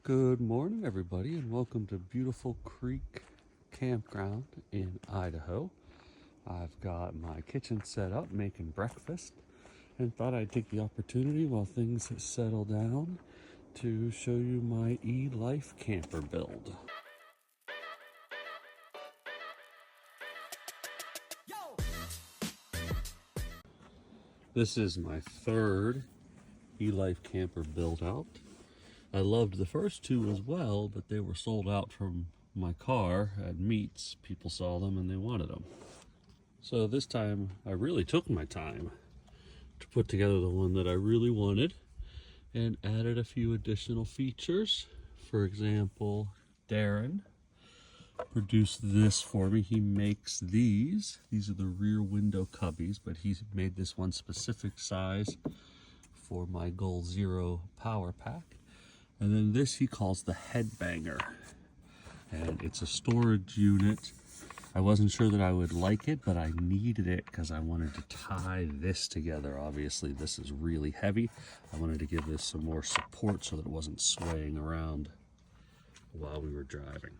Good morning, everybody, and welcome to Beauty Creek Campground in Idaho. I've got my kitchen set up making breakfast and thought I'd take the opportunity while things settle down to show you my Elife Camper build. This is my third Elife Camper build out. I loved the first two as well, but they were sold out from my car at meets. People saw them and they wanted them. So this time I really took my time to put together the one that I really wanted and added a few additional features. For example, Darren produced this for me. He makes these. These are the rear window cubbies, but he made this one specific size for my Goal Zero power pack. And then this he calls the headbanger, and it's a storage unit. I wasn't sure that I would like it, but I needed it because I wanted to tie this together. Obviously this is really heavy. I wanted to give this some more support so that it wasn't swaying around while we were driving.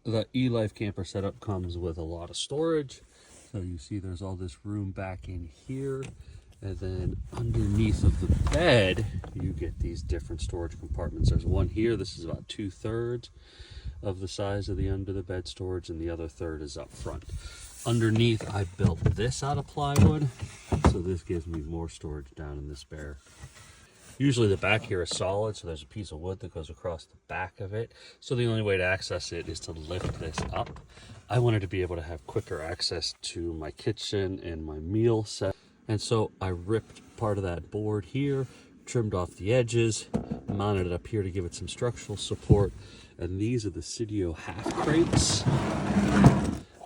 The Elife Camper setup comes with a lot of storage. So you see there's all this room back in here. And then underneath of the bed, you get these different storage compartments. There's one here. This is about 2/3 of the size of the under the bed storage, and the other third is up front. Underneath, I built this out of plywood, so this gives me more storage down in this bear. Usually the back here is solid, so there's a piece of wood that goes across the back of it. So the only way to access it is to lift this up. I wanted to be able to have quicker access to my kitchen and my meal set. And so I ripped part of that board here, trimmed off the edges, mounted it up here to give it some structural support. And these are the Cidio half crates,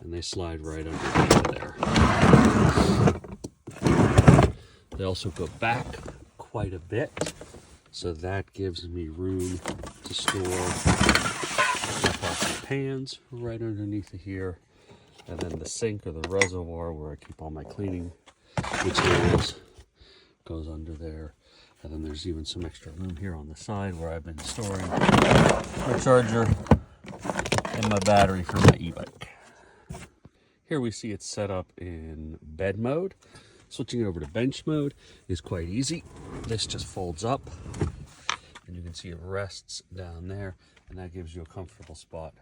and they slide right underneath there. They also go back quite a bit, so that gives me room to store my pots and pans right underneath of here. And then the sink or the reservoir where I keep all my cleaning materials goes under there. And then there's even some extra room here on the side where I've been storing my charger and my battery for my e-bike. Here we see it set up in bed mode. Switching it over to bench mode is quite easy. This just folds up and you can see it rests down there, and that gives you a comfortable spot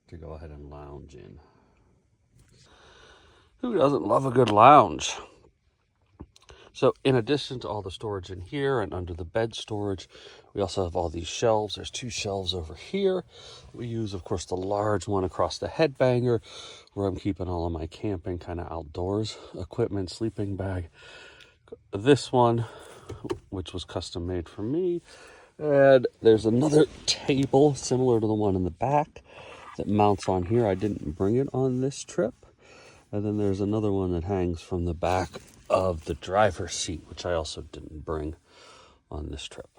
to go ahead and lounge in. Who doesn't love a good lounge? So in addition to all the storage in here and under the bed storage, we also have all these shelves. There's 2 shelves over here. We use, of course, the large one across the headbanger where I'm keeping all of my camping kind of outdoors equipment, sleeping bag. This one, which was custom made for me. And there's another table similar to the one in the back that mounts on here. I didn't bring it on this trip. And then there's another one that hangs from the back of the driver's seat, which I also didn't bring on this trip.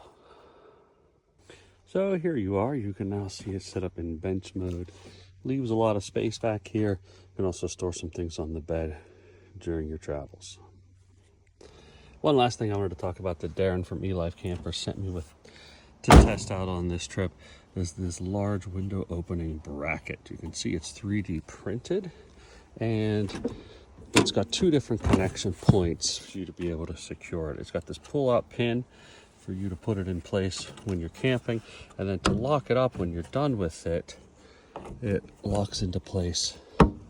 So here you are. You can now see it set up in bench mode. Leaves a lot of space back here. You can also store some things on the bed during your travels. One last thing I wanted to talk about that Darren from Elife Camper sent me with to test out on this trip is this large window opening bracket. You can see it's 3D printed, and it's got 2 different connection points for you to be able to secure it. It's got this pull-out pin for you to put it in place when you're camping, and then to lock it up when you're done with it, it locks into place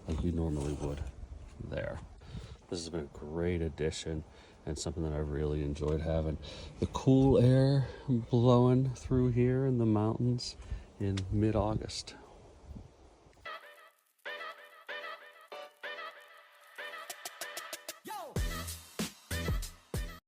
like you normally would there. This has been a great addition and something that I've really enjoyed having. The cool air blowing through here in the mountains in mid-August.